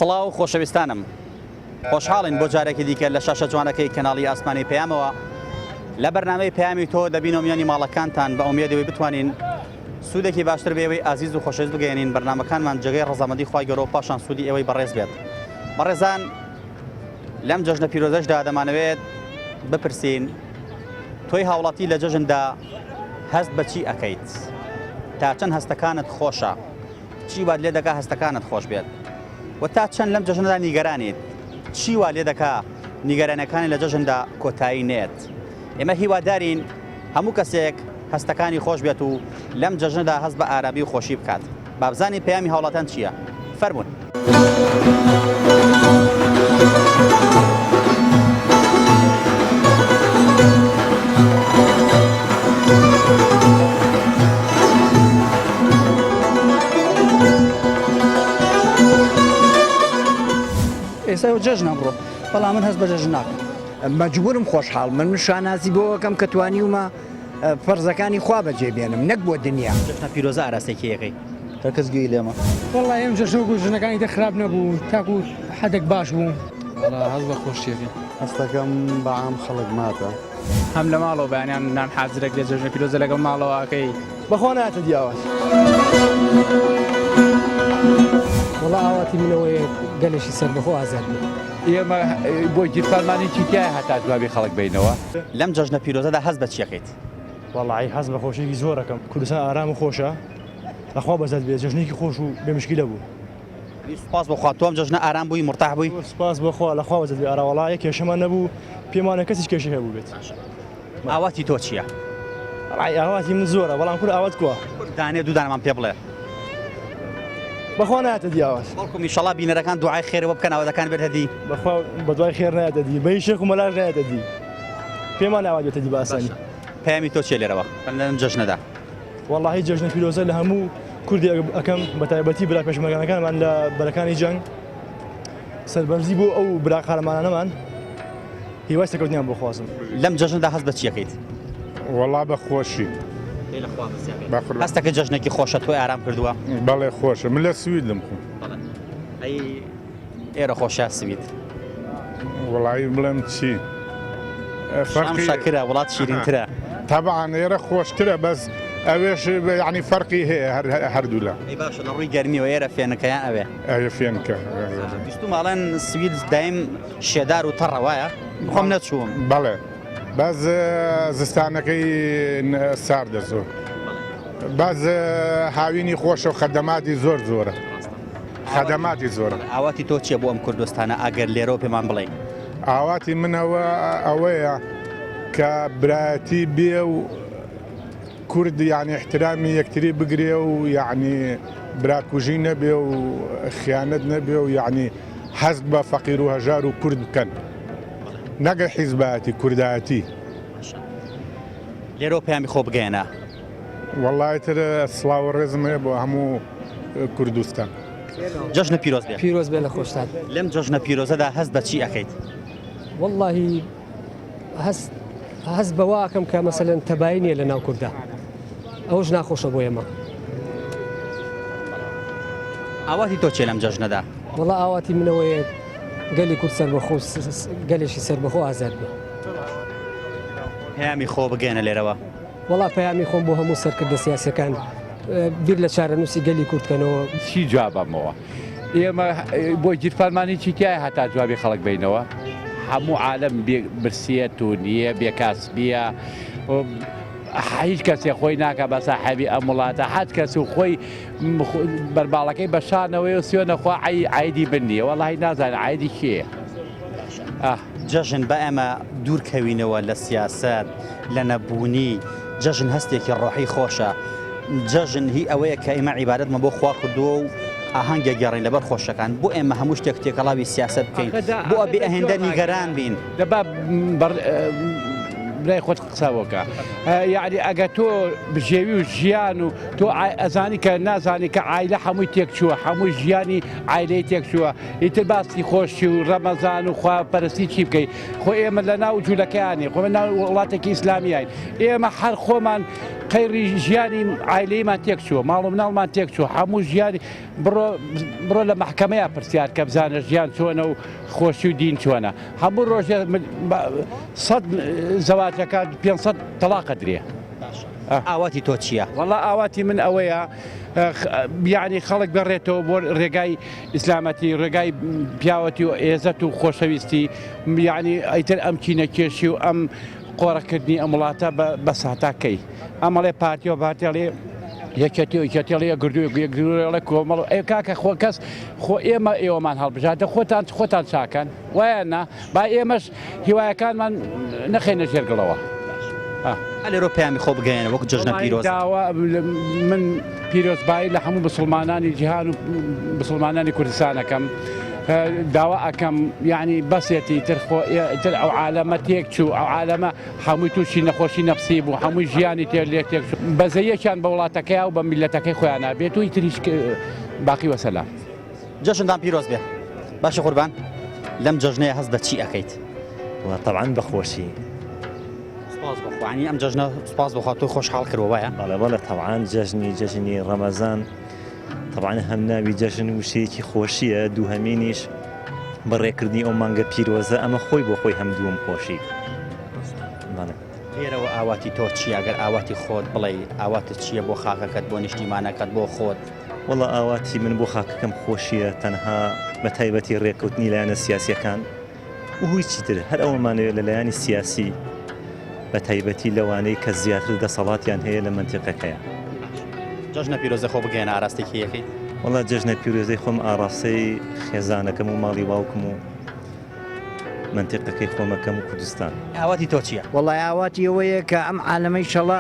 سڵاو خۆشەویستانم خۆشحاڵین بۆ جارێکی دیکە لە شاشە جوانەکەی کەناڵی ئاسمانی پەیامەوە لە بەرنامەی پەیامی تۆ دەبین و میانی ماڵەکانتان بە ئومێدەوەی بتوانین سوودێکی باشتر بێەوەی ئازیز و خۆشەویست بگەێنین بەرنامەکانمان جێگەی ڕەزامەندی خوای گەورە و پاشان سوودی ئێوەی بەڕێز بێت بەڕێزان لەم جەژنە پیرۆزەشدا دەمانەوێت بپرسین تۆی هاوڵاتی لە جەژندا هەست بە چی ئەەکەیت تا چەند هەستەکانت خۆشە چی وات لێ دەکا هەستەکانت خۆش بێت و تا چەند لەم جەژنەدا نیگەرانیت چی وا لێ دەکا نیگەرانەکانی لە جەژندا کۆتایی نێت ئێمە هیوادارین هەموو کەسێک هەستەکانی خۆش بێت و لەم جەژنەدا هەست بە ئارابی و خۆشی بکات بابزانی پەیامی هاوڵاتان چییە؟ فەرموون. ئێستا جەژنە بڕۆ بەڵام من هەست بە جەژن ناکەم مەجبورم خۆشحاڵ من شانازی بۆ ئەەکەم کە توانیومە فەرزەکانی خوا بەجێبێنم نەک بۆ دنیا جەژنە پیرۆزە ئاراستێکی یەکەی هەر کەس گوێی لێمە وەڵڵا ئێم جەژنە و ژنەکانی دەخراب نەبوو تاکو حەدێک باش بوو هەست بە خۆشیەکەی هەستەکەم بەعام خەڵک ماتە هەم لە ماڵەوە بەیانیان نان حازرێک لە جەژنە پیرۆزە لەگەڵ ماڵەوەکەی بەخۆ ناتە دیاوە وەڵا ئاواتی منەوەی گەلێکی سەر بەخۆ ئازاد بوو ئێمە بۆ گیرفانمانێکی تایە هەتا جوابی خەڵک بینەوە لەم جەژنە پیرۆزەدا هەست بە چیەکەیت؟ وەڵی هەست بە خۆشێکی زۆرەکەم کوردستان ئارام و خۆشە لەخوا بەزات بێت جەژنێکی خۆش و بێمشکیلە بوو سپاس بەخوا تۆم جەژنە ئارام بووی مرتاح بووی سپاس بەخوا لەخوا بەزات بێ ئاراوەڵایە کێشەمان نەبوو پێمانە کەسیش کێشە هەبوو بێت ئاواتی تۆ چییە؟ ئاواتی من زۆرە بەڵام کورد ئاوات کووە دانێ دوو دانەمان پێ بڵێ بەخوا ناتە دیاوە بەڵکو میشەڵا بینەرەکان دوعای خێرەوە بکەن ئەوەدەکان بێت هەدی بەخوا بەدوای خێر نایەتە دی بەی شێخ و مەلاژ نایەتە دی پێمان ناوات بێتە دی باسانی پەیامی تۆ چێ لێرەوە لەم جەژنەدا وەڵی جەژنە پیرۆزە لە هەموو کوردی ئەەکەم بە تایبەتی برا پێشمەرگەکانمان لە بەرەکانی جەنگ سەربەرزی بۆ ئەو برا قارەمانانەمان هیوای سەکەوتنیان بۆ خوازم لەم جەژنەدا هەست بە چیەکەیت؟ وەڵا بە خۆشی هەستەکە جەژنێکی خۆشە تۆی ئارام کردووە؟ بەڵێ خۆشە من لە سویدم خۆ ئەی ئێرە خۆشە سوید وڵایی بڵێم چی شاکرە وڵات شیرینترە تەبعاً ئێرە خۆشترە بەس ئەوێش ینی فەرقی هەیە هەردوو لە ئەی باشە لە ڕووی گەرمیەوە ئێرە فێنەکەیان ئەوێ ئەوێ فێنکە بیست و ماڵەن سوید دایم شێدار و تەڕە وایە بخۆم نەچووم بەڵێ باز زستانەکەی ساردە زۆر باز هاوینی خۆشە و خەدەماتی زۆر زۆرە خەدەماتی زۆرە ئاواتی تۆ چیە بۆ ئەم کوردستانە ئەگەر لێرەوە پێمان بڵێ ئاواتی منەوە ئەوەیە کە برایەتی بێ و کورد یعنی احترامی یەکتری بگرێ و یعنی براکوژی نەبێ و خیانەت نەبێ و یعنی حەزب بە فەقیر و هەژار و کورد بکەن نەگە حیزبایەتی کوردایەتی لێرەوە پەیامی خۆ بگەێنە وەڵای تر سڵاو و ڕێزم هەیە بۆ هەموو کوردستان جەژنە پیرۆز بێ پیرۆز بێ لە خۆشتان لەم جەژنە پیرۆزەدا هەست بە چی ئەەکەیت؟ وەڵڵاهی هەست بەوا ئەەکەم کە مەسەلەن تەبایی نییە لە ناو کووردا ئەوش ناخۆشە بۆ ئێمە ئاواتی تۆ چێ لەم جەژنەدا؟ وەڵا ئاواتی منەوەیە گەلی کورد سەربەخۆ گەلێکی سەربەخۆ ئازاد بێ پەیامی خۆ بگەێنە لێرەوە وەڵا پەیامی خۆم بۆ هەموو سەرکردە سیاسەکان بیر لە چارەنووسی گەلی کوردکەنەوە چی جوابەمەوە ئێمە بۆ گیرفانمانێکی تایە هەتا جوابی خەڵک بینەوە هەموو عالم برسیەت و نییە بێکاسبیە هیچ کەسێ خۆی ناکە بە ساحەبی ئەم وڵاتە هەت کەس و خۆی بەرباڵەکەی بەشانەوەی و سوێنەخوا عیدی بنیە وەڵی نازانە عیدی کێیە جەژن بە ئێمە دوورکەوینەوە لە سیاست لە نەبوونی جەژن هەستێکی ڕۆحی خۆشە جەژن هی ئەوەیە کە ئێمە عیبادەتمە بۆ خوا کردووە و ئاهەنگە گەڕین لەبەر خۆشەکان بۆ ئێمە هەموو شتێک تێکەڵاوی سیاست بکەین بۆ ئەبێ ئەهێندە نیگەران بین دەبا برای خۆت قسەوەکە یعنی ئەگە تۆ بژێوی و ژیان و تۆ ئەزانی کە نازانی کە عیلە هەمووی تێکچووە هەموو ژیانی عیلەی تێکچووە ئیتر باسی خۆشی و ڕەمەزان و خواپەرستی چی بکەیت خۆ ئێمە لە ناو جوولەکەیانی خۆ ناو وڵاتێکی ئیسلامیین ئێمە هەر خۆمان قەیری ژیانی عایلەیەمان تێک چووە ماڵ و مناڵمان تێک چوو هەموو ژیانی بڕۆ لە محکەمەیە پرسیار کە بزانە ژیان چۆنە و خۆشی و دین چۆنە هەموو ڕۆژێ 100 زەواجەکان 500 تەلاقە درێ. ئاواتی تۆ چییە؟ وەڵا ئاواتی من ئەوەیە یعنی خەڵک بەڕێتەوە بۆ ڕێگای ئیسلامەتی ڕێگای پیاوەتی و ئێزەت و خۆشەویستی یعنی ئەیتر ئەم کینەکێشی و ئەم قۆڕەکردنی ئەم وڵاتە بە ساتاکەی ئەمەڵێ پارتیۆ باتێڵێ یەکێتێڵەیە گردوێڵە کۆمەڵ ئەو کاکە خۆ کەس خۆ ئێمە ئێوەمان هەڵبژاتە خۆتان چاکەن وایەنە با ئێمەش هیوایەکانمان نەخێنە ژێرگڵەوە. لێرۆ پەیامی خۆ بگەێنە وەکو جژنە پیرۆز من پیرۆزبایی لە هەموو مسلمانانی جیهان و مسلمانانی کوردستانەکەم داوا ئەەکەم یعنی بەسێتی تر ئەو عالەمە تێک چوو ئەو عالەمە هەمووی تووشی نەخۆشی نەفسی بوو هەمووی ژیانی تێر لێ تێک بەزەیەکیان بە وڵاتەکەی و بە میلەتەکەی خۆیان نابێت و تریش باقی وەسەلام. جەژندان پیرۆز بێ باشە قوربان لەم جەژنەیە هەست بە چی ئەەکەیت؟ طبعا بەخۆشی عنی ئەم جەژنە سپاس بخوات تۆ خۆشحاڵ کردەوە وایە؟ بەڵێ طبعا جەژنی ڕەمەزان طبعا هەم ناوی جەژن وشەیەکی خۆشیە دووهەمینیش بەڕێکردنی ئەو مانگە پیرۆزە ئەمە خۆی بۆ خۆی هەمدووم خۆشی. لێرەوە ئاواتی تۆ چی ئەگەر ئاواتی خۆت بڵێ ئاواتت چییە بۆ خاکەکەت بۆ نیشتیمانەکەت بۆ خۆت؟ وەڵا ئاواتی من بۆ خاکەکەم خۆشیە تەنها بە تایبەتی ڕێککەوتنی لایەنە سیاسیەکان و هیچی تر هەر ئەومانەوێت لە لایانی سیاسی بە تایبەتی لەوانەی کە زیاتر دەسەڵاتیان هەیە لە منتیقەکەیە. جەژنە پیرۆزە خۆ بگەێنە ئاراستێکی یەکەی؟ وەڵا جەژنە پیرۆزەی خۆم ئاراستەی خێزانەکەم و ماڵی باوکم و منتیقەکەی خۆمەکەم و کوردستان. ئاواتی تۆ چییە؟ وەڵای ئاواتی ئەوەیە کە ئەم عالەمەی شەڵا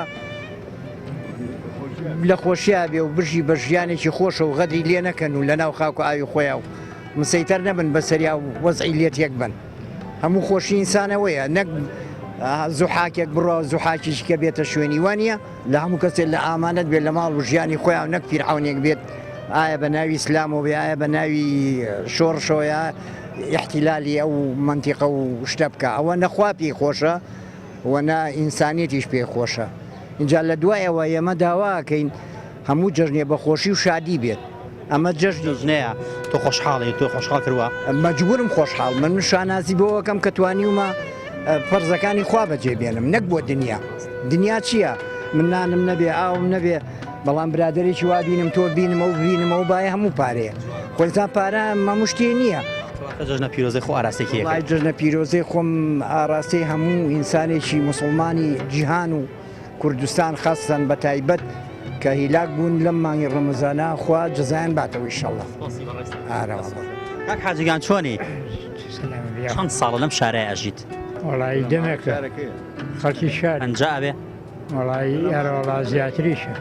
لە خۆشییا بێ و بژی بە ژیانێکی خۆشە و غەدری لێ نەکەن و لە ناو خاک و ئاوی خۆیان و مسەیتەر نەبن بەسەریا و وەزعی لێت یەک بن. هەموو خۆشی ئینسانەوەیە نەک زوحاکێک بڕۆ زوحاکیش کە بێتە شوێنی وانە لە هەموو کەسێک لە ئامانەت بێت لە ماڵ و ژیانی خۆیان نەک پیرعونێک بێت ئایا بە ناوی ئیسلامەوە بێ ئایا بە ناوی شۆڕشۆیە احتیلالی ئەو منتیقە و شتە بکە ئەوە نەخوا پێی خۆشە وەنا ئینسانیەتیش پێی خۆشە. اینجا لە دوایەوە ئێمە داواکەین هەموو جەژنێ بەخۆشی و شادی بێت. ئەمە جەژنەیە تۆ خۆشحاڵی تۆ خۆشحاڵ کردووە؟ مەجبورم خۆشحاڵ من شانازی بۆەکەم کە توانیومە فەرزەکانی خوا بەجێ بێنم نەک بۆ دنیا چییە؟ من نانم نەبێ ئاوم نەبێ بەڵام برادێکی وا بینم تۆ بینمە و بینمەوە باە هەموو پارەیە خۆیزان پارە مەموشتێ نییە. جەژنە پیرۆزەی خۆ ئاراستێکی یەکەی؟ جەژنە پیرۆزەی خۆم ئاراستەی هەموو ئینسانێکی مسلمانی جیهان و کوردستان خاستن بە تایبەت کە هیلاک بوون لەم مانگی ڕەمەزانە خوا جەزایان باتەوە ئینشەڵڵا. کاک حاجیگان چۆنی؟ چەند ساڵە لەم شارەیە ئەژیت؟ وڵی دەمێکە خەڵکی شار ئەنجا ئەبێ؟ وڵی یاڕەوەڵا زیاتریشە.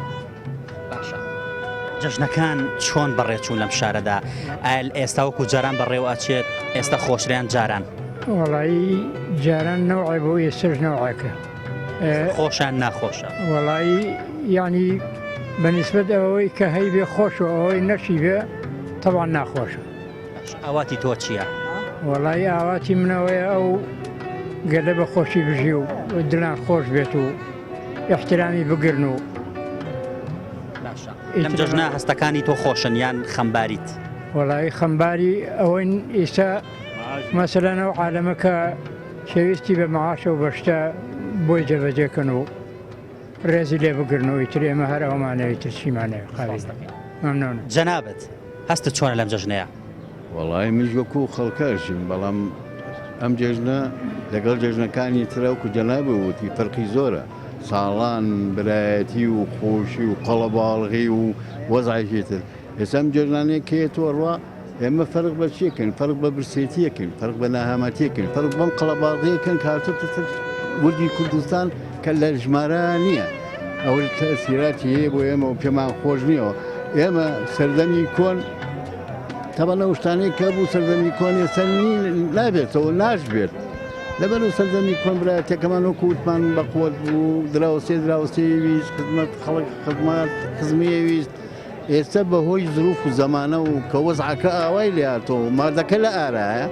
باشە جەژنەکان چۆن بەڕێچوون لەم شارەدا؟ ئێستا وەکو جاران بەڕێوە ئەچێت ئێستا خۆشریان جاران؟ وڵی جاران نەوعی بۆ ئێستش نەوعەکە خۆشیان ناخۆشە؟ وڵی ینی بەنسبەت ئەوەی کە هەی بێ خۆش و ئەوەی نەشی بێ تەوان ناخۆشە. ئاواتی تۆ چییە؟ وڵی ئاواتی منەوەی ئەو گەلە بە خۆشی بژی و دلان خۆش بێت و احترامی بگرن و لەم جەژنە هەستەکانی تۆ خۆشن یان خەمباریت؟ وڵی خەمباری ئەوەی ئێستا مەسەلەن ئەو عالەمەکە شەویستی بە مەعاشە و بەشتە بۆی جەبەجێکەن و ڕێزی لێ بگرن و ئیتر ئێمە هەر ئەومانەوەی تر چیمانەیە قاوی مەمنون. جەنابەت هەستت چۆنە لەم جەژنەیە؟ وەڵی منیش وەکو خەڵکەژیم بەڵام ئەم جێژنە لەگەڵ جێژنەکانی ترەوکو جەنابە وتی فەرقی زۆرە ساڵان برایەتی و خۆشی و قەڵەباڵغی و وەزعێکی تر ئێستا ئەم جێژنانەیە کێتەوە ڕوا ئێمە فەرق بە چیەکەین فەرق بە برسێتیەکەین فەرق بە ناهامەتیەکەین فەرق بەم قەڵەباڵغیەکەن کاتۆ وەرگی کوردستان کە لە ژمارە نییە ئەو تەسیراتی هەیە بۆ ئێمە و پێمان خۆش نییەوە ئێمە سەردەمی کۆن تەبە لە شتانەی کە بوو سەردەمی کۆنێ سەرنی نابێتەوە ناشبێت لەبەر و سەردەمی کۆن برایەتەکەمان وەکو وتمان بەقوت بوو دراوسێ ویست خزمەت خەڵک خزمات خزمیە ویست ئێستا بەهۆی ظروف و زەمانە و کە وەزعەکە ئاوای لێهاتەوە مادەکە لە ئارایە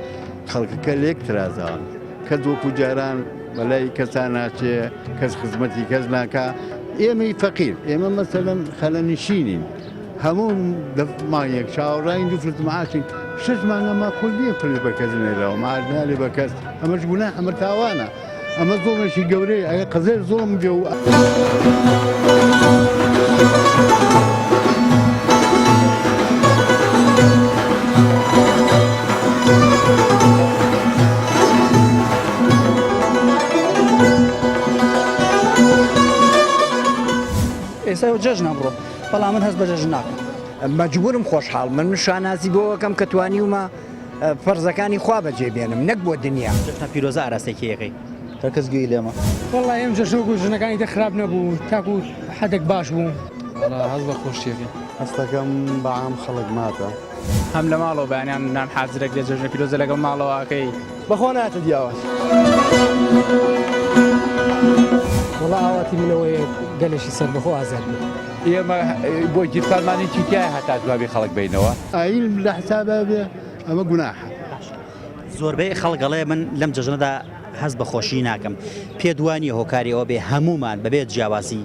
خەڵکەکە لێک ترازان کە وەکو جاران بەلای کەسان ناچێ کەس خزمەتی کەس ناکە ئێمەی فەقیر ئێمە مەسەلەن خەلەنشینین هەموو مانگێک چاوەڕاین دوفرت معاشین 6 مانگە ماکۆل نییە پڕی بە کەس نێرەوە ماژنالی بە کەس ئەمەش گونا ئەمە تاوانە ئەمە زۆڵێکی گەورەیە ئەگە قەزێر زۆڵم بێ و ئێستا جەژنە بڕۆ بەڵام من هەست بە جەژن ناکەم مەجبورم خۆشحاڵ من شانازی بۆەکەم کە توانی ومە فەرزەکانی خوا بەجێ بێنم نەک بۆ دنیا جەژنە پیرۆزە ئاراستێکیەکەی تا کەس گوێی لێمە وڵی ئەم جەژنە و ژنەکانی دەخراب نەبوو تاکو حەدێک باش بوو هەز بە خۆشیەکەی هەستەکەم بەعام خەڵک ماتە هەم لە ماڵەوە بەیانیان نام حازرێک لە جەژنە پیرۆزە لەگەڵ ماڵەوەکەی بەخۆ ناتە دیاوە وڵا ئاواتی منەوەی گەلێکی سەر بەخۆ ئازاد بوو ئێمە بۆ گیرفانمانی چیتیای هەتا جوابی خەڵک بینەوە ئاین لە حسابە بێ ئەمە گوناحە زۆربەی خەڵگەڵێ من لەم جەژنەدا هەست بە خۆشی ناکەم پێ دوانی هۆکاری ئەوە بێ هەمومان بەبێت جیاوازی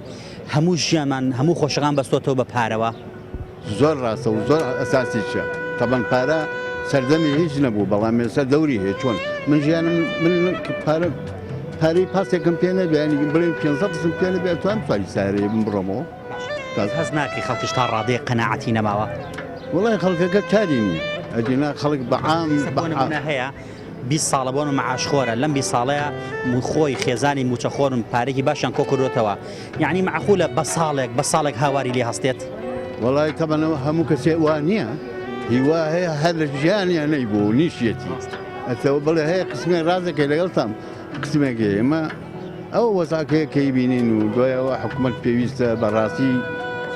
هەموو ژیانمان هەموو خۆشەکان بەستۆتەوە بە پارەوە زۆر ڕاستە و زۆر ئەساسیچە تەبەن پارە سەردەمی هیچ نەبوو بەڵام ێستا دەوری هەیە چۆن من ژیانم من پارەی پاسێکم پێ نەبێنی بڵێن 500 قسم پێ نەبێت توان پاری سارەیە بم بڕۆمەوە هەز ناکەی خەڵکیش تا ڕادەیە قەناعەتی نەماوە وڵای خەڵکەکە کاری نییە ئەدینا خەڵک بەعام هەیە 20 ساڵە بۆن و مەعاشخۆرە لەم 20 ساڵەیە خۆی خێزانی موچەخۆرم پارێکی باشیان کۆکردوتەوە یعنی معقولە بە ساڵێک هاواری لێ هەستێت وڵای تەبەنەوە هەموو کەسێ وا نییە هیوا هەیە هەر لە ژیانیان نەیبوو نیشیەتی ئەتەوە بڵێ هەیە قسمێ ڕازەکەی لەگەڵتان قسمێکی ئێمە ئەو وەساکەیە کەی بینین و دوایەوە حکوومەت پێویستە بەڕاستی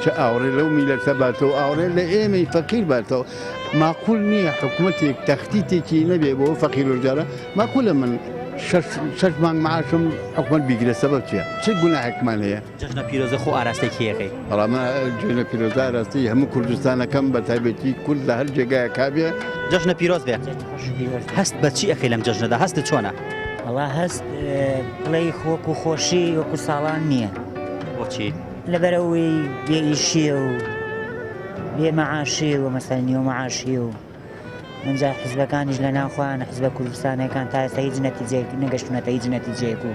چه ئاوڕێ لەو میلەتە باتەوە ئاوڕێ لە ئێمەی فەقیر باتەوە ماقول نییە حکوومەتێک تەختیتێکی نەبێ بۆ فەقیر وەرجارە ماقولە من 6 مانگ معاشم حکوومەت بیگرە سەبەب چییە چ گوناحێکمان هەیە جەژنە پیرۆزە خۆ ئاراستێکیەکەی بەڵام جێنە پیرۆزە ئاراستی هەموو کوردستانەکەم بە تایبەتی کورد لە هەر جێگایە کابێ جەژنە پیرۆز بێ هەست بەچی ئەەکەی لەم جەژنەدا هەست چۆنە وڵا هەست بڵێ خۆک و خۆشی وەکو ساڵان نییە بۆچی لەبەرەوەی بێئیشیە و بێمەعاشی و مەسەل نیوە مەعاشی و منجا حزبەکانیش لە ناوخواانە حزبە کوردستانەکان تا ئێستا هیچ نەتیجەیەک نەگەشتونەتە هیچ نەتیجەیەک و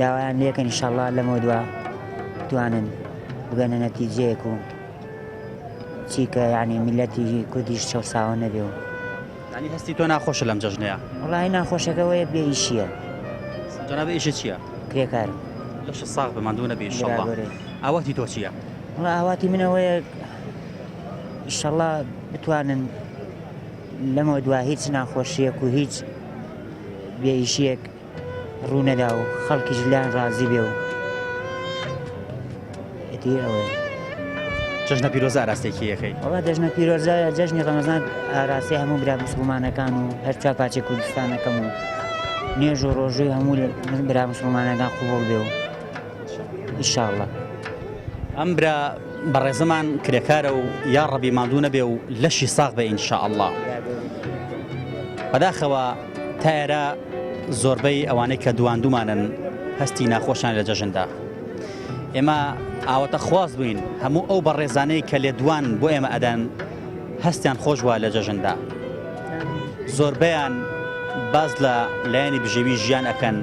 داوایان لێکەن ئینشەڵڵا لەمەوە دووە توانن بگەنە نەتیجەیەک و چیکە یعنی میلەتی کوردیش چەساوە نەبێ و ینی هەستی تۆ ناخۆشە لەم جەژنەیە وڵی ناخۆشەکەەوەیە بێئیشیە جەنابە ئیشە چییە کرێکار لەش ساغ بماندوو نەبێ ئینشەڵڵا ئاواتی تۆ چییە وڵا ئاواتی منەوەیە ئینشەڵڵا بتوانن لەمە دوا هیچ ناخۆشیەک و هیچ بێئیشیەک ڕوونەدا و خەڵکیش لایەن ڕازی بێ و ئەوەیە جەژنە پیرۆزە ئاراستێکیەکەی وڵا جەژنە پیرۆزە جەژنی ڕەمەزان ئاراستی هەموو برا موسڵمانەکان و هەر چوار پاچی کوردستانەکەم و نوێژ و ڕۆژووی هەموو برا موسڵمانەکان قوبوڵ بێ و ئینشاءڵڵا ئەم برا بەڕێزەمان کرێکارە و یا ڕەبی ماندوو نەبێ و لەشی ساغ بێ ئینشاءڵڵا بەداخەوە تا ئێرە زۆربەی ئەوانەی کە دواندومانن هەستی ناخۆشیان لە جەژندا ئێمە ئاوەتە خواز بووین هەموو ئەو بەڕێزانەی کە لێ دوان بۆ ئێمە ئەدەن هەستیان خۆش وە لە جەژندا زۆربەیان باز لە لایەنی بژێوی ژیان ئەکەن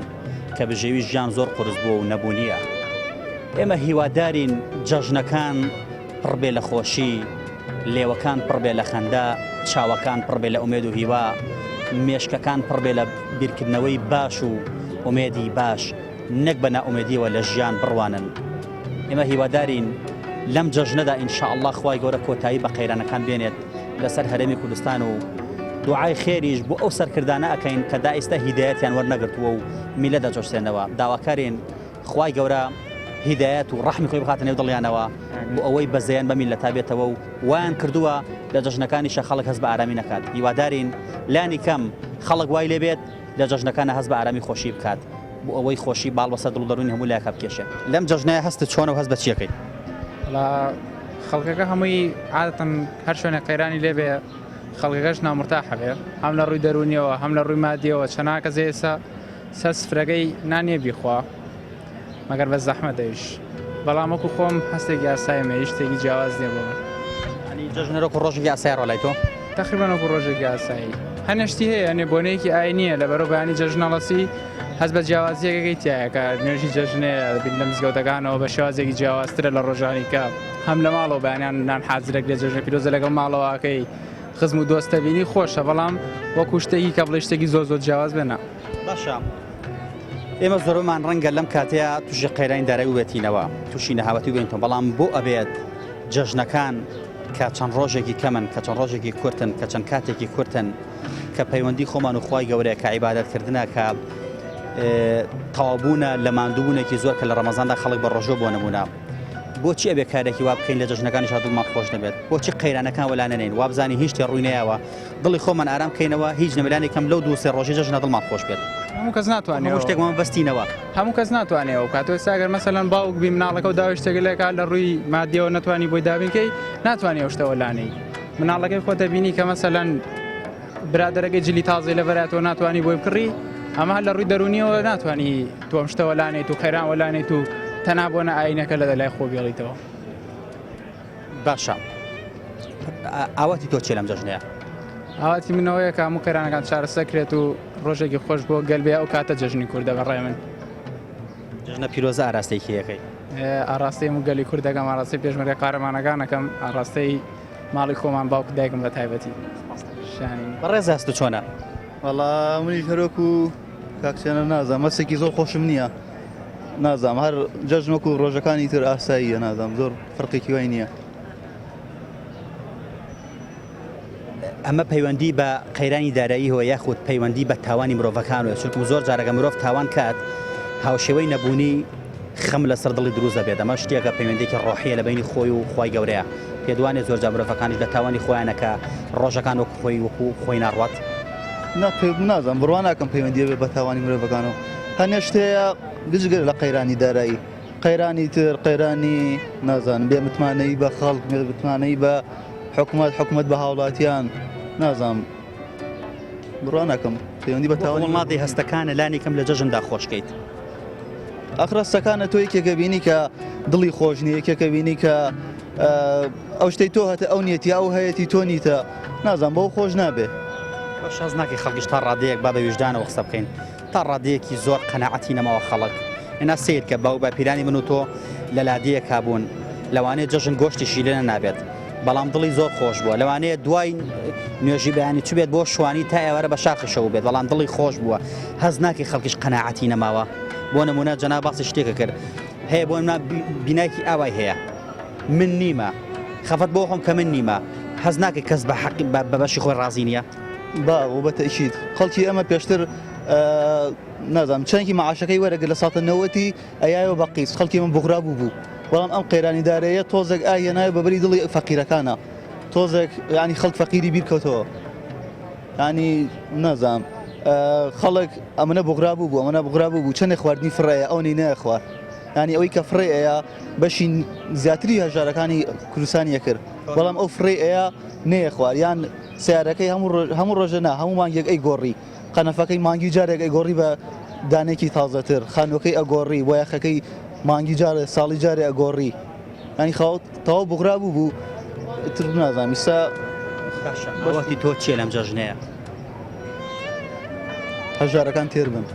کە بژێوی ژیان زۆر قورس بووە و نەبوونیە ئێمە هیوادارین جەژنەکان پڕبێ لە خۆشی لێوەکان پڕبێ لە خەندا چاوەکان پڕبێ لە ئومێد و هیوا مێشکەکان پڕبێ لە بیرکردنەوەی باش و ئومێدی باش نەک بە ناومێدیەوە لە ژیان بڕوانن ئێمە هیوادارین لەم جەژنەدا ئینشاءڵڵا خوای گەورە کۆتایی بە قەیرانەکان بێنێت لەسەر هەرێمی کوردستان و دوعای خێریش بۆ ئەو سەرکردانە ئەەکەین کە دا ئێستا هیدایەتیان وەرنەگرتووە و میلە دەجۆشتێنەوە داواکارین خوای گەورە هیدایەت و ڕەحمی خۆی بخاتە نێو دڵیانەوە بۆ ئەوەی بەزەیان بە میلەتا بێتەوە و وایان کردووە لە جەژنەکانیشە خەڵک هەست بە ئارامی نەکات هیوادارین لانی کەم خەڵک وای لێبێت لە جەژنەکانە هەست بە ئارامی خۆشی بکات بۆ ئەوەی خۆشی باڵ بەسەر دڵ دەڕوونی هەموو لایەکە بکێشێت لەم جەژنەیە هەستت چۆنە و هەست بە چیەکەی خەڵکەکە هەمووی عادەتەن هەر شوێنە قەیرانی لێبێ خەڵکەکەش نامرتاحە بێ هەم لە ڕووی دەرونیەوە هەم لە ڕووی مادیەوە چەناکە زێسا سەر سفرەکەی نانیە بیخوا مەگەر بە زەحمە دەویش بەڵام وەکو خۆم هەستێکی ئاسایمە هیچ شتێکی جیاواز نییە بۆ من. ینی جەژنەرۆکو ڕۆژێکی ئاسای ڕۆلای تۆ تقریبان وەکو ڕۆژێکی ئاسایی هەنێشتی هەیە ئەنێ بۆنەیەکی ئای نییە لە بەرەو بەیانی جەژنەڵەسی هەست بە جیاوازیەکەی تایە کە نوێژی جەژنەیە بین لە مزگەوتەکانەوە بە شێوازێکی جیاوازترە لە ڕۆژانی کە هەم لە ماڵەوە بەیانیان نان حازرێک لە جەژنە پیرۆزە لەگەڵ ماڵەوەکەی خزم و دۆستە بینی خۆشە بەڵام وەکو شتێکی کە بڵێ شتێکی زۆر جیاواز بێنە. باشە ئێمە زۆرمان ڕەنگە لەم کاتەیە تووشی قەیرانی دارایی وبێتینەوە تووشی نەهاوەتی بێنەوە بەڵام بۆ ئەبێت جەژنەکان کە چەند ڕۆژێکی کەمن کە چەند ڕۆژێکی کورتن کە چەند کاتێکی کورتن کە پەیوەندی خۆمان و خوای گەورەیە کە عیبادەتکردنە کە تەوابوونە لە ماندووبوونێکی زۆر کە لە ڕەمەزاندا خەڵک بە ڕۆژۆ بۆ نمونە بۆچی ئەبێ کارێکی وا بکەین لە جەژنەکانی شادڵمان خۆش نەبێت بۆچی قەیرانەکان وەلا نەنین وا بزانین هیچ شتێ ڕووی نەیەوە دڵی خۆمان ئارام بکەینەوە هیچ نەمەلانی کەم لەو دوو سێ ڕۆژی جەژنە دڵمان خۆش بێت هەموو کەس ناتوانێت شتێکمان بەستینەوە هەموو کەس ناتوانێت کاتۆ ساگەر مەسەلەن باوک بی مناڵەکە و داوای شتێک لێکا لە ڕووی مادیەوە ناتوانانی بۆی دابینکەی ناتوانێت شتەوە لانەی مناڵەکەی خۆتە بینی کە مەسەلەن برادەرەکەی جلی تازی لە بەراتەوە ناتوانانی بۆی بکڕی ئەمە لە ڕووی دەرونیەوە ناتوانانی تۆم شتەوە لانێت و خەیران وەلانێت و تەنابۆنە ئاینەکە لە لای خۆ بێڵیتەوە. باشە ئاواتی تۆ چێ لەم جەژنەیە؟ ئاواتی منەوەیە کە هەموو قەیرانەکان چارەسەکرێت و ڕۆژێکی خۆش بۆ گەلبێ ئەو کاتە جەژنی کوردە بەڕێ من. جەژنە پیرۆزە ئاراستەیەکی یەکەی ئاراستەی و گەلی کوردەکەم ئاراستەی پێشمەرگە قارەمانەکانەکەم ئاراستەی ماڵی خۆمان باوک دایکم بە تایبەتی بەڕێز هەست چۆنە؟ وەڵا منی هەرۆک و کاکسیانە نازانم مەسێکی زۆر خۆشم نییە نازانم هەر جەژنۆک و ڕۆژەکانی تر ئاساییە نازانم زۆر فەرقێکی وای نییە. ئەمە پەیوەندی بە قەیرانی داراییەوە یاخود پەیوەندی بە تاوانی مرۆڤەکانەوە چونکە زۆر جارەکە مرۆڤ تاوان کات هاوشێوەی نەبوونی خەم لەسەر دڵی دروست دەبێت ئەمە شتێکە پەیوەندێکی ڕۆحیە لە بینی خۆی و خوای گەورەیە پێدوانێت زۆر جار مرۆڤەکانیش لە تاوانی خۆیانەکە ڕۆژەکان وەکو خۆی وەکو خۆی ناڕوات نازانم بڕوان ناکەم پەیوەندی بێ بە تاوانی مرۆڤەکانەوە هەنێ شتەیە گشتگەر لە قەیرانی دارایی قەیرانی تر قەیرانی نازانم بێ متمانەی بە خەڵک بێ متمانەی بە حکومەت بە هاوڵاتیان نازانم بڕوان ناکەم پەیوەندی بە تاوانی وڵاتی هەستەکانە لانی کەم لە جەژندا خۆشکەیت ئەخرەستەکانە تۆ یەکێکە بینی کە دڵی خۆش نیە یەکێکە بینی کە ئەو شتەی تۆ هەتە ئەو نیەتی ئەو هەیەی تۆ نیتە نازانم بەو خۆش نابێ شەز ناکەی خەڵکیش تا ڕادەیەک با بە ویژدانەوە قسە بکەین تا ڕادەیەکی زۆر قەنەعەتی نەماوە خەڵک هێنا سیر کە باو بە پیرانی من و تۆ لە لادەیە کابوون لەوانەیە جەژن گۆشتیشی لێنە نابێت بەڵام دڵی زۆر خۆش بووە لەوانەیە دوای نوێژی بەیانی چ بێت بۆ شوانی تا ئێوارە بە شاخشەوە بێت بەڵام دڵی خۆش بووە هەز ناکەی خەڵکیش قەنەعەتی نەماوە بۆ نمونە جەنا باسی شتێکە کرد هەیە بۆ بینایکی ئاوای هەیە من نیمە خەفەت بۆ خۆم کە من نیمە هەز ناکەی کەس بە حەقی بە بەشی خۆی ڕازی نییە با بە تەشید خەڵکی ئەمە پێشتر نازانم چەندی مەعاشەکەی وەرەگە لە ساڵە نەوەتی ئەیایەوە بە قیس خەڵکی من بغرابوو بوو بەڵام ئەم قەیرانی دارەیە تۆزێک ئاهێنایە بەبەری دڵی فەقیرەکانە تۆزێک ینی خەڵک فەقیری بیرکەوتەوە ینی نازانم خەڵک ئەمەە بغرابوو بوو ئەمەە بغرابوو بوو چەندێک خواردنی فڕەیە ئەو نەیە خوارد ینی ئەوەی کە فڕێەیە بەشی زیاتری هەژارەکانی کوردستانیە کرد بەڵام ئەو فڕێەیە نەیە خوارد یان سیارەکەی هەموو ڕۆژەنا هەموو مانگێک ئەی گۆڕی قەنەفەکەی مانگی جارێک ئەی گۆڕی بە دانێکی تازەتر خانۆکەی ئەگۆڕی بۆ یاخەکەی مانگی جارێ ساڵی جارێ ئەگۆڕی ینی خاوت تەواو بغرابوو بوو تر نازانم ئیستا بەوەتی تۆ چیە لەم جەژنەیە هەژارەکان تێر بن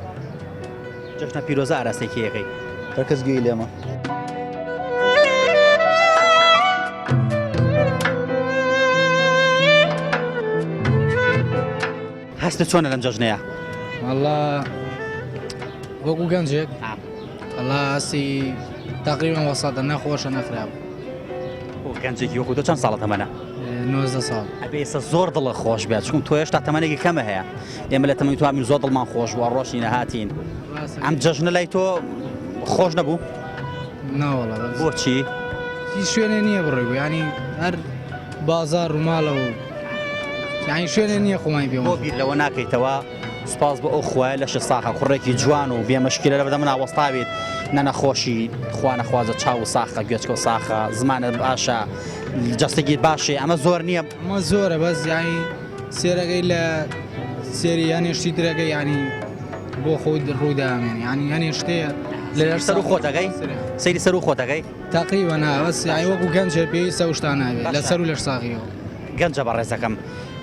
جەژنە پیرۆزە ئاراستێکی یەکەی هەرکەس گوێی لێمە هەستە چۆنە لەم جەژنەیە والله وەکو گەنجێک والله هەستی تقریبا وەساتە نەخۆشە نەخراب گەنجێکی وەکو تۆ چەند ساڵە تەمەنە 19 ساڵ ئەبێ ئێستا زۆر دڵە خۆش بێت چون تۆ هێشتا تەمەنێکی کەمە هەیە ئێمە لە تەمەنی توانین زۆر دڵمان خۆش بووە ڕۆژی نەهاتین ئەم جەژنە لای تۆ خۆش نەبوو ناوەڵە بۆچی هیچ شوێنێ نییە بڕێ بوو ینی هەر بازار و ماڵە و ینی شوێنێ نییە خۆمای پێ بۆ بیر لەوە ناکەیتەوە سوپاس بە ئەو خوایە لەشە ساخە کوڕێکی جوان و بێمەشکلە لە بەدە من ئاوەستاوێت نەنەخۆشی خوانەخوازە چاو و ساخە گوێچکە و ساخە زمانە باشە جەستێکی باشێ ئەمە زۆر نییە ئەمە زۆرە بەس ینی سێرەکەی لە سێری یانێشتی ترەکەی ینی بۆ خۆی ڕوودامێن ینی هەنێ شتەیە سەر و خۆ دەگەی سەیری سەر و خۆ دەگەی تقریبا بەس وەکو گەنجێ پێویستە و شتاناوێت لەسەر و لەش ساغیەوە گەنجە بەڕێزەکەم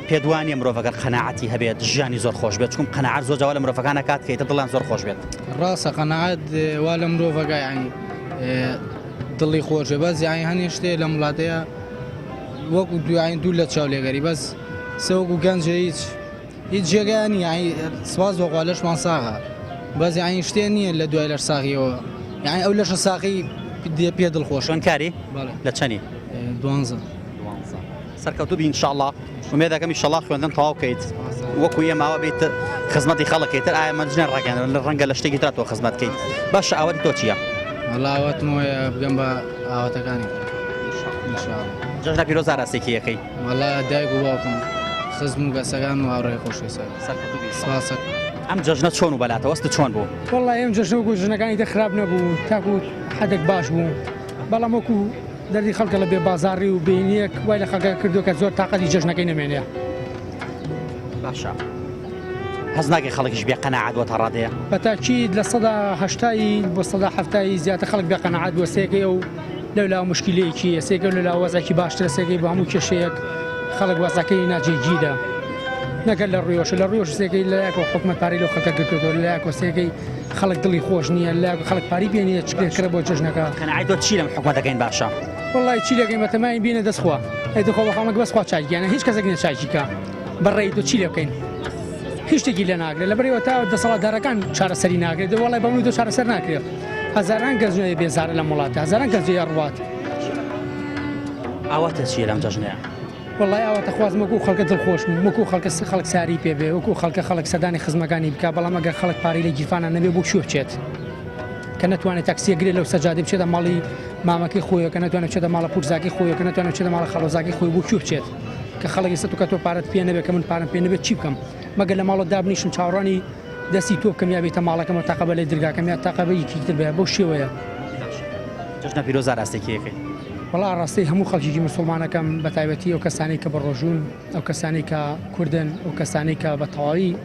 پێدوانیە مرۆڤەگەر قەناعەتی هەبێت ژیانی زۆر خۆش بێت چکم قەناعەت زۆر جوال لە مرۆڤەکانە کات کەیتە دڵیان زۆر خۆش بێت ڕاستە قەناعەت وا لە مرۆڤەکە یعنی دڵی خۆشە بەس یعنی هەنێ شتێ لە وڵاتەیە وەکو دوایین دوو لە چاو لێگەری بەس سەوەکو گەنجە هیچ جێگانی یعنی سواز بۆ لەشمان ساغا بەس یعنی شتێ نییە لە دوای لەش ساغیەوە یعنی ئەو لەشە ساقی پێ دڵخۆش شوێنکاری لە چەنی 12 سەرکەوتوبی ئینشاءڵڵا ومێ دەکەم ئینشاءڵڵا خوێندن تەواو بکەیت وەکو ئێماوە بێت خزمەتی خەڵکیتر ئایا مەجنێ ڕاگەن لە ڕەنگە لە شتێکی تر تۆ خزمەت بکەیت باشە ئاوەتی تۆ چییە؟ وەڵا ئاوەتم وایە بگەم بە ئاوەتەکانی جەژنە پیرۆز ئاراستێکی یەکەی وەڵا دایک و باوکم خزم و گەسەکان و هاوڕێی خۆشەویست سپاسە ئەم جەژنە چۆن و بەلاتە وەستە چۆن بوو؟ وەڵا ئێم جەژنە وەکو ژنەکانی دە خراپ نەبوو تاکو حەدێک باش بوو بەڵام وەکو دەردی خەڵکە لە بێ بازاڕی و بینیەک وای لە خەڵکە کردو کە زۆر تااقەتی جەژنەکەی نەمێنێ باشە هەز ناگەی خەڵکیش بێ قەناعەت وە تەڕادەیە بەتاکید لە سەدا هەشتایی بۆ سەدا هەفتایی زیاتر خەڵک بێ قەناعەت بووە سێکەی و لەولا مشکلەیەکی سێکە لەلا وەزێکی باشترە سێکەی بە هەموو کێشەیەک خەڵک وەزەکەی ناجێگیدا نەگەر لە ڕوێش لە ڕوێش سێکەی لایەک و حکومەت پاری لەو خەکە گرتوەوە لایەک و سێکەی خەڵک دڵی خۆش نییە لایەک خەڵک پاری بێنێ چکرێ بۆ جەژنەکە قەناعەت تۆ چی لەم حکومەتەکەین باشە؟ وڵی چی لەگەین بەتەمای بینە دەستخوا ئەیدخوا بەخەڵک بەسخوا چاکیانە هیچ کەسێک نە چاکیکە بەڕێی تۆ چی لێ بکەین هیچ شتێکی لە ناگرێت لە بەرەوە تا دەسەڵاتدارەکان چارەسەری ناگرێت وڵی بەمووی دۆ چارەسەر ناکرێت هەزاران گەزنەوەی بێزارە لە وڵاتە هەزاران گەزێ ڕوات ئاواتە چیە لەم جەژنەیە؟ وڵی ئەوەتە خوازم وەکو خەڵکە دڵخۆش وەکو خەڵک ساری پێبێ وەکو خەڵک سەدانی خزمەکانی بکە بەڵام ئەگەر خەڵک پارەی لە گیرفانە نەبێ بۆ شو بچێت کە نەتوانێت تاکسیەگرێت لەو سەجادی بچێتە ماڵی مامەکەی خۆیە کە نەتوانێت بچێتە ماڵە پورزاکی خۆیە کە نەتوانێت بچێتە ماڵە خەڵۆزاکی خۆی بۆ شو بچێت کە خەڵکی سە کە تۆ پارەت پێ نەبێت کە من پارەم پێ نەبێت چی بکەم مەگەر لە ماڵە دابنیشم چاوەڕانی دەستی تۆ بکەم یا بێتە ماڵەکەمە تاقە بە لای درگاکەم یا تاقە بە یەکیتر بێ بۆ شێوەیە جەژنە پیرۆز ئاراستێکی یەکەی وڵا ڕاستی هەموو خەڵکیی مسلمانەکەم بە تایبەتی ئەو کەسانی کە بەڕۆژون ئەو کەسانی کە کوردن ئەو کەسانی کە بە تەواوی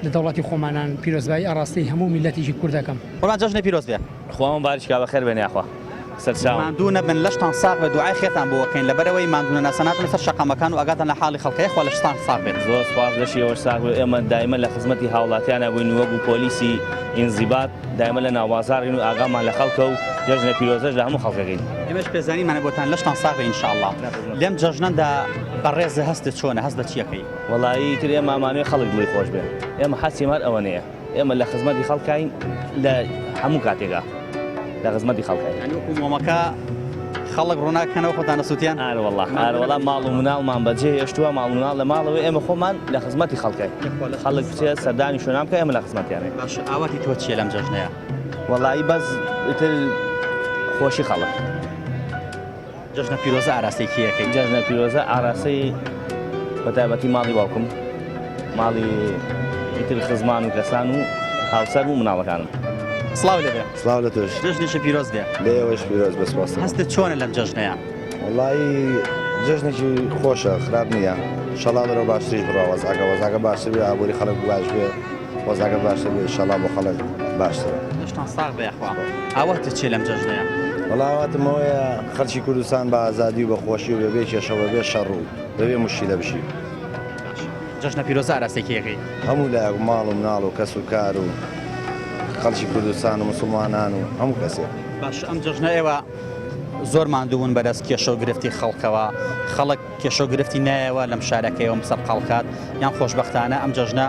لە دەوڵاتی خۆمانان پیرۆزبایی ئاڕاستی هەموو میلەتیشی کوردەکەم وڵات جەژنە پیرۆز بێ خۆم بارشکا بەخێر بێنێ ئەخوا ماندوو نەبن لەشتان ساغ بە دوعای خێتان بۆ وەکەین لەبەرەوەی ماندوونە ناسەناتن لەسەر شەقامەکان و ئاگاتان لە حاڵی خەڵکەیە خوا لە شتان ساغ بێت زۆر سپاس لەشی ئەوە ساغ ئێمە دایمە لە خزمەتی هاوڵاتیانە بووین وەکو پۆلیسی ئینزیبات دایمە لە ناوازارین و ئاگامان لە خەڵکە و جەژنە پیرۆزەش لە هەموو خەڵکەکەین ئێمەش پێزانیمانە بۆتان لەشتان ساغ بێ ئینشاءڵڵا لێم جەژنەدا بەڕێزە هەستت چۆنە هەست بە چیەکەی وەڵایی تر ئێمە ئامانوێ خەڵک دڵی خۆش بێ ئێمە حەسیمان ئەوە نییە ئێمە لە خزمەتی خەڵکین لە هەموو کاتێکا لە خزمەتی خەڵکین وەکو مۆمەکە خەڵک ڕووناکەنەوە خۆتانە سووتیان ئارەوەڵا ماڵ و مناڵمان بەجێ هێشتووە ماڵ مناڵ لە ماڵەوەی ئێمە خۆمان لە خزمەتی خەڵکین خەڵک بچێت سەردانی شوێنام کە ئێمە لە خزمەتیانێ باش ئاواتی تۆ چیە لەم جەژنەیە؟ وەڵایی بەس ئیتر خۆشی خەڵک جەژنە پیرۆزە ئاراستێکی یەکەی جەژنە پیرۆزە ئاراستەی بەتایبەتی ماڵی باوکم ماڵی ئیتر خزمان و کەسان و هاوسەر و مناڵەکانم سڵاو لێبێ سڵاو لە تۆش جەژنێکی پیرۆز بێ لێوەش پیرۆز بەسپاس هەستت چۆنە لەم جەژنەیە؟ وەڵایی جەژنێکی خۆشە خراپ نییە شەڵا بەرەو باشتریش بڕە وەزاکە باشتر بێ ئابووری خەڵک باش بێ وەزاکە باشتر بێ شەڵا بۆ خەڵک باشترە لەشتان ساغ بێ ئەخوا ئاواتت چێ لەم جەژنەیە؟ وەڵاواتمەوەیە خەڵکی کوردستان بە ئازادی و بە خۆشی و بەبێ کێشەوە بێ شەڕ و بەبێ مشکلە بشی جەژنە پیرۆزە ئاراستێکی یەکەی هەموو لایەک ماڵ و مناڵ و کەس و کار و خەڵکی کوردستان و مسلمانان و هەموو کەسێک باش ئەم جەژنە ئێوە زۆر ماندوون بەدەست کێشە و گرفتی خەڵکەوە خەڵک کێشە و گرفتی نایەوە لەم شارەکەیەوە مسەر قەڵکات یان خۆشبەختانە ئەم جەژنە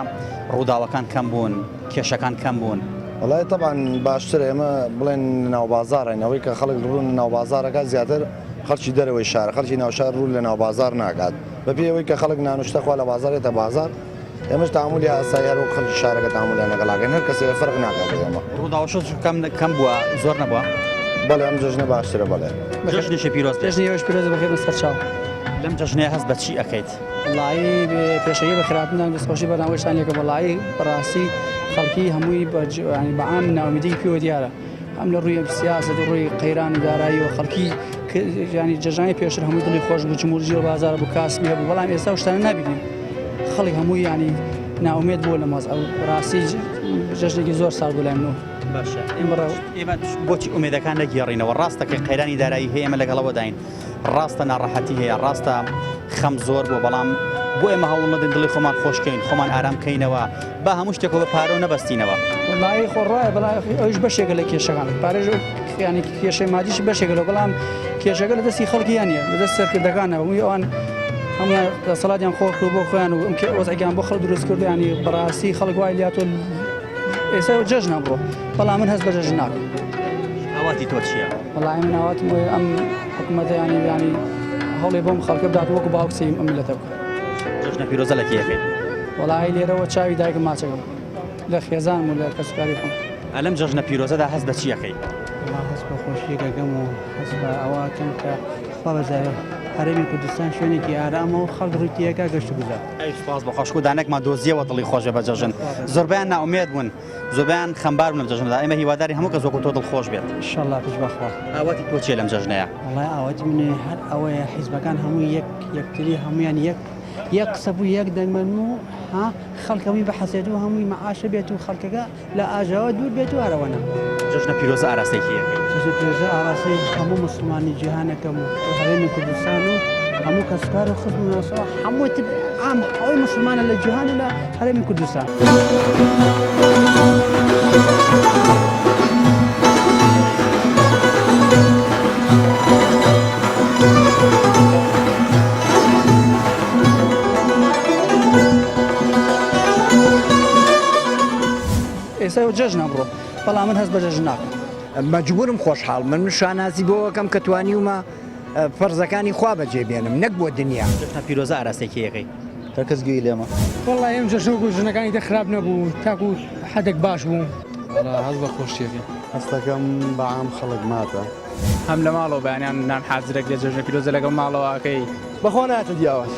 ڕووداوەکان کەم بوون کێشەکان کەم بوون وڵای طبعاً باشتر ئێمە بڵێن ناوبازارین ئەوەی کە خەڵک ڕوون ناوبازارەکە زیاتر خەڵکی دەرەوەی شار خەڵکی ناوشار ڕوو لە ناوبازار ناکات بەپێ ئەوەی کە خەڵک نانوشتەخوا لە بازارێتە بازار ئێمەش تامولی ئاسایی هەر و خەڵکی شارەکە تامولیان لەگەڵاگەن هەر کەسێ فەرق ناکات ئێمە ڕووداوەش کەم بووە زۆر نەبووە بەڵێ ئەم جەژنە باشترە بەڵێ جەژنێکی پیرۆز جەژنێوەش پیرۆز بەخێر بەسەر چاو لەم جەژنەیە هەست بە چی ئەەکەیت؟ وڵایی پێشەیە بە خراپنان دەستخۆشی بەناوەشتان لێکە بەڵایی بەڕاستی خەڵکی هەمووی بەعام ناومیدی پێوە دیارە هەم لە ڕووی سیاست و ڕووی قەیران و دارایی و خەڵکی ینی جەژنی پێشتر هەمووی دڵی خۆش بوو جمهوری و بازار بوو کاسبی هەبوو بەڵام ئێستا شتانە نابینین خەڵک هەمووی ینی ناومێت بوو لە مەز ئەو ڕاستی جەژنێکی زۆر ساڵ بوو لای منەوە باشە ئێمە بۆچی ئومێدەکان نەگێڕینەوە ڕاستەکە قەیرانی دارایی هەیە ئێمە لەگەڵەوە داین ڕاستە ناڕەحەتی هەیە ڕاستە خەم زۆر بۆ بەڵام بۆ ئێمە هەوڵ نەدەین دڵی خۆمان خۆشکەین خۆمان ئارام کەینەوە با هەموو شتێکەوە بە پارە و نەبەستینەوە وڵی خۆڕایە بەڵای ئەوش بەشێکە لە کێشەکان پارێژ ینی کێشەی مادیش بەشێکە لە بەڵام کێشەکە لە دەستی خەڵکی یانە لە دەست سەرکردەکانەوە ئەوان هەموو سەڵاتیان خۆکر بۆ خۆیان و ئەم وەزعیان بۆ خەڵک دروست کرد ینی بەڕاستی خەڵک وای لاتۆ ئێستا جەژنە بڕۆ بەڵام من هەست بە جەژن ناکەم ئاواتی تۆ چییە؟ وڵی من ئاواتم ئەم حکوومەتە ینی هەڵێ بۆم خەڵکە بدات وەکو باوکسیم ئەم ملەتە بکە جەژنە پیرۆزە لە کێفێ وڵی لێرەوە چاوی دایکم ماچەکەم لە خێزان و لە کەسوکاری خۆم ئەلەم جەژنە پیرۆزەدا هەست بە چیەکەی؟ هەست بە خۆشیەکەم و هەست بە ئەواتم کە خوا بەزایە هەرێمی کوردستان شوێنێکی ئارامەوە خەڵک ڕوتیەکە گەشت گوزار سپاس بە خۆشک و دانێکمان دۆزیەوە دڵی خۆشە بە جەژن زۆربیان ناومێد بوون زۆربیان خەمبار بوون لەم جەژندا ئێمە هیواداری هەموو کەس وەکو تۆ دڵخۆش بێت ئینشەڵڵا پێش بەخوا ئاواتی تۆ چیە لەم جەژنەیە؟ وڵای ئاواتی منێ هەر ئەوەیە حیزبەکان هەموو یەکتری هەمویان یەک قسە بوو یەک دەنگمەن و خەڵکەوی بە حەسێت و هەمووی مەعاشە بێت و خەڵکەکە لە ئاژاوە دوور بێت و ئارەوەنە جەژنە پیرۆزە ئاراستێکیە جەژنە پیرۆزە ئاراستەی هەموو مسلمانی جیهانەکەم و هەرێمی کوردستان و هەموو کەسکار و خزم و ناسەوە هەموو ئام ئەوەی مسلمانە لە جیهان و لە هەرێمی کوردستان ئێستا جەژنە بڕۆ بەڵام من هەست بە جەژن ناکەم مەجبورم خۆشحاڵ من شانازی بۆەکەم کە توانیومە فەرزەکانی خوا بەجێ بێنم نەک بۆ دنیا جەژنە پیرۆزە ئاراستێکیەکەی کەس گوێی لێمە وڵی ئەم جەژن و ژنەکانی دەخراب نەبوو تاکو حەدێک باش بوو هەست بە خۆشیەکەی هەستەکەم بەعام خەڵک ماتە هەم لە ماڵەوە بەیانیان نان حازرێک لە جەژنە پیرۆزە لەگەڵ ماڵەوەکەی بەخۆ ناتە دیاوات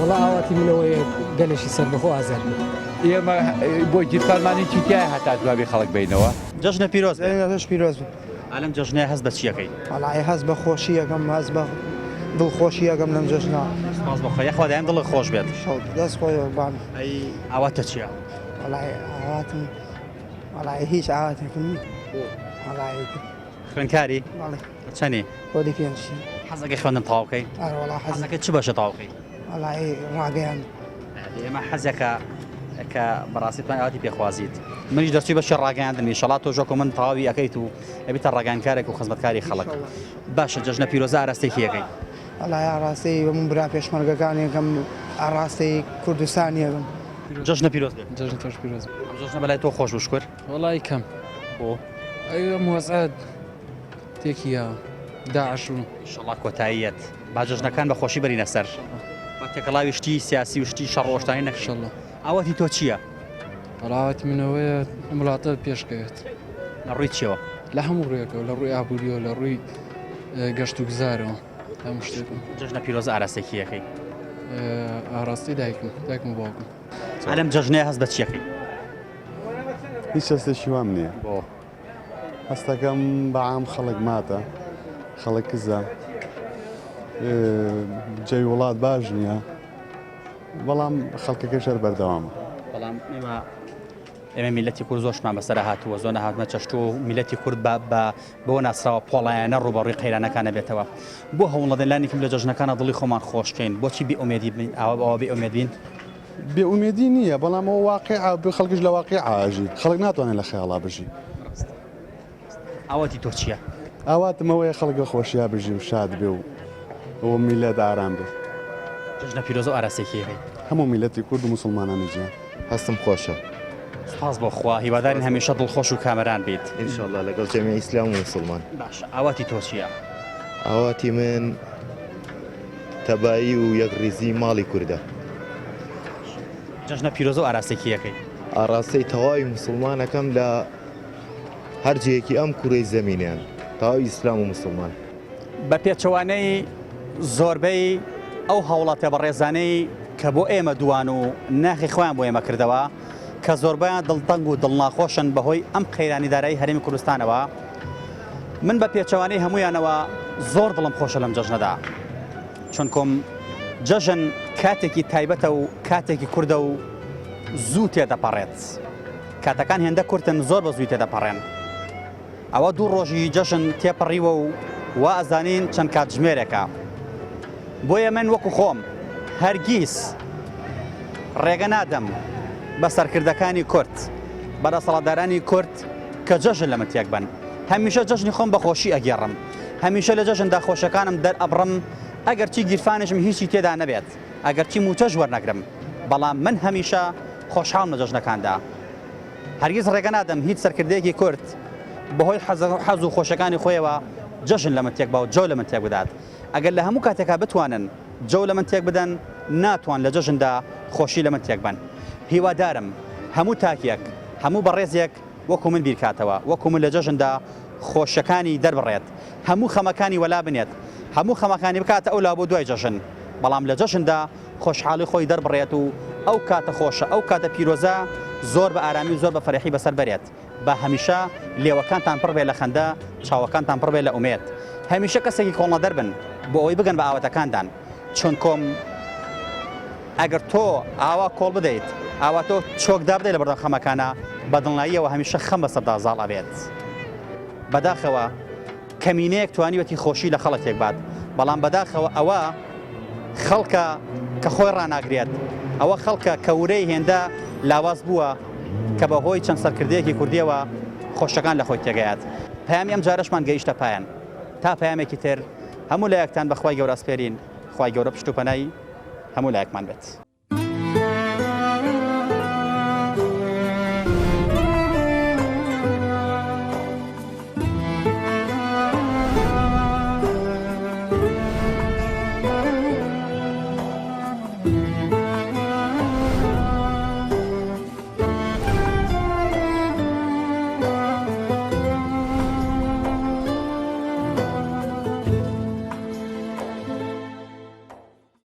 وڵا ئاواتی منەوەی گەلێکی سەر بەخۆ ئازار بوو ئێمە بۆ گیرفانمانی چیتیای هەتا جوابی خەڵک بینەوە جەژنە پیرۆز پیرۆز ئەلەم جەژنەیە هەست بە چیەکەی؟ وڵای هەست بە خۆشیەکەم هەست بە دڵخۆشیەکەم لەم جەژنا سپاس بەخۆ یەخوا دایم دڵی خۆش بێت دەست خۆیەوە بان ئاواتە چییە؟ وڵای ئاواتم وڵای هیچ ئاواتێکم وڵای خوێنکاری؟ چەنی؟ بۆدی پێنجی حەزەکەی خوێندن تەواوکەی؟ حەزەکە چ بەشە تەواوکەی؟ وڵای ڕاگەیان ئێمە حەزەکە کە بەڕاستیتوان ئاواتی پێخوازیت منیش دەچی بەشی ڕاگەاندن ئینشەڵا تۆ ژۆکۆ من تەواوی ئەەکەیت و ئەبیتە ڕاگەانکارێک و خزمەتکاری خەڵک باشە جەژنە پیرۆزە ئاراستێکیەکەی وڵای ئاڕاستی من برا پێشمەرگەکانێکم ئاڕاستی کوردستانیەکەم جەژنە پیرۆز بێت جەژن تۆش پیرۆز جەژنە بەلای تۆ خۆش بشکر وڵی کەم بۆ ئەوە موەزعات تێکیە داعش و ئینشەڵا کۆتاییەت با جەژنەکان بە خۆشی بەرینە سەر بە تێکەڵاوی شتی سیاسی و شتی شەڕۆشتانی نەکشەڵە ئاواتی تۆ چییە؟ وڵاوەتی منەوەیە وڵاتە پێشکەوێت لە ڕووی چیەوە؟ لە هەموو ڕێەکەەوە لە ڕووی ئابوووریەوە لە ڕووی گەشت و گزارەوە هەموو شتێکم جەژنە پیرۆزە ئاراستێکیەکەی ئاڕاستی دایکم و باوکم ئەلەم جەژنەیە هەست بە چیەکەی؟ هیچ هەستێکی وام نییە بۆ هەستەکەم بەعام خەڵک ماتە خەڵک کزە جێی وڵات باش نییە بەڵام خەڵکەکە شەر بەردەوامە بەڵام ئێمە میلەتی کورد زۆرشمان بەسەر هاتووە زۆر نەهاتمە چەشت و میلەتی کورد بۆ ناسراوە پۆڵایەنە ڕوبەڕووی قەیرانەکانە بێتەوە بۆ هەوڵەدەن لانێکم لە جەژنەکانە دڵی خۆمان خۆشکەین بۆچی بێئومێدی بین ئەوە بێئومێد بین؟ بێئومێدی نییە بەڵام ئەوە واقعا بێ خەڵکیش لە واقع ئاژی خەڵک ناتوانێت لە خەیاڵا بژی ئاواتی تۆ چییە؟ ئاواتمەوەی خەڵکە خۆشییا بژی و شاد بێ و ئەوە میلەت ئارام بێ جەژنە پیرۆزە و ئاراستێکیەکەی هەموو میلەتی کورد و مسلمانانی جیان هەستم خۆشە سپاس بۆ خوا هیوادارین هەمیشە دڵخۆش و کامەران بیت ئینشەڵڵا لەگەڵ جەمیع ئیسلام و مسلمان باشە ئاواتی تۆ چییە؟ ئاواتی من تەبایی و یەکڕیزی ماڵی کووردە جەژنە پیرۆزە و ئاراستێکیەکەی ئاڕاستەی تەواوی مسلمانەکەم لە هەرجەیەکی ئەم کوڕەی زەمینیان تەواوی ئیسلام و مسلمان بە پێچەوانەی زۆربەی ئەو هەوڵاتە بەڕێزانەی کە بۆ ئێمە دوان و ناخی خۆیان بۆ ئێمە کردەوە کە زۆربیان دڵتەنگ و دڵناخۆشن بەهۆی ئەم قەیرانی دارایی هەرێمی کوردستانەوە من بە پێچەوانەی هەمویانەوە زۆر دڵم خۆشە لەم جەژنەدا چونکۆم جەژن کاتێکی تایبەتە و کاتێکی کوردە و زوو تێدەپەڕێت کاتەکان هێندە کورتن زۆر بە زووی تێدەپەڕێن ئەوە دوو ڕۆژی جەژن تێپەڕیوە و وا ئەزانین چەند کاتژمێرێکە بۆیە من وەکو خۆم هەرگیز ڕێگە نادەم بە سەرکردەکانی کورد بەدەسەڵاتدارانی کورد کە جەژن لەمە تێک بن هەمیشە جەژنی خۆم بە خۆشی ئەگێڕم هەمیشە لە جەژندا خۆشەکانم دەرئەبڕم ئەگەر چی گیرفانشم هیچی تێدا نەبێت ئەگەر چی موچەش وەرنەگرم بەڵام من هەمیشە خۆشحاڵم لە جەژنەکاندا هەرگیز ڕێگە نادەم هیچ سەرکردەیەکی کورد بەهۆی حەز و خۆشەکانی خۆیەوە جەژن لە من تێک با و جۆ لە من تێک بدات ئەگەر لە هەموو کاتێکا بتوانن جۆ لە من تێک بدەن ناتوان لە جەژندا خۆشی لە من تێک بن هیوادارم هەموو تاکیەک هەموو بەڕێزێک وەکو من بیرکاتەوە وەکو من لە جەژندا خۆشەکانی دەربڕێت هەموو خەمەکانی وەلا بنێت هەموو خەمەکانی بکاتە ئەو لا بۆ دوای جەژن بەڵام لە جەژندا خۆشحاڵی خۆی دەربڕێت و ئەو کاتە خۆشە ئەو کاتە پیرۆزە زۆر بە ئارامی و زۆر بە فەرحی بەسەر بەرێت بە هەمیشە لێوەکانتان پڕ بێ لە خەندە چاوەکانتان پڕ بێ لە ئومێد هەمیشە کەسێکی کۆڵە دەربن بۆ ئەوەی بگەن بە ئاوەتەکاندان چۆن کۆم ئەگەر تۆ ئاوا کۆڵ بدەیت ئاوا تۆ چۆکدا بدەیت لە بەردەم خەمەکانە بەدڵناییەوە هەمیشە خەم بەسەردا زاڵ ئەبێت بەداخەوە کەمینەیەک توانیوەتی خۆشی لە خەڵکێک بات بەڵام بەداخەوە ئەوە خەڵکە کە خۆی ڕناگرێت ئەوە خەڵکە کە ورەی هێندە لاواز بووە کە بەهۆی چەند سەرکردەیەکی کوردیەوە خۆشەکان لە خۆی تێگەیات پەیامی ئەم جارەشمان گەیشتە پایان تا پەیامێکی تر هەموو لایەکتان بەخوای گەورە ئەسپێرین خوای گەورە پشت و پەنای هەموو لایەکمان بێت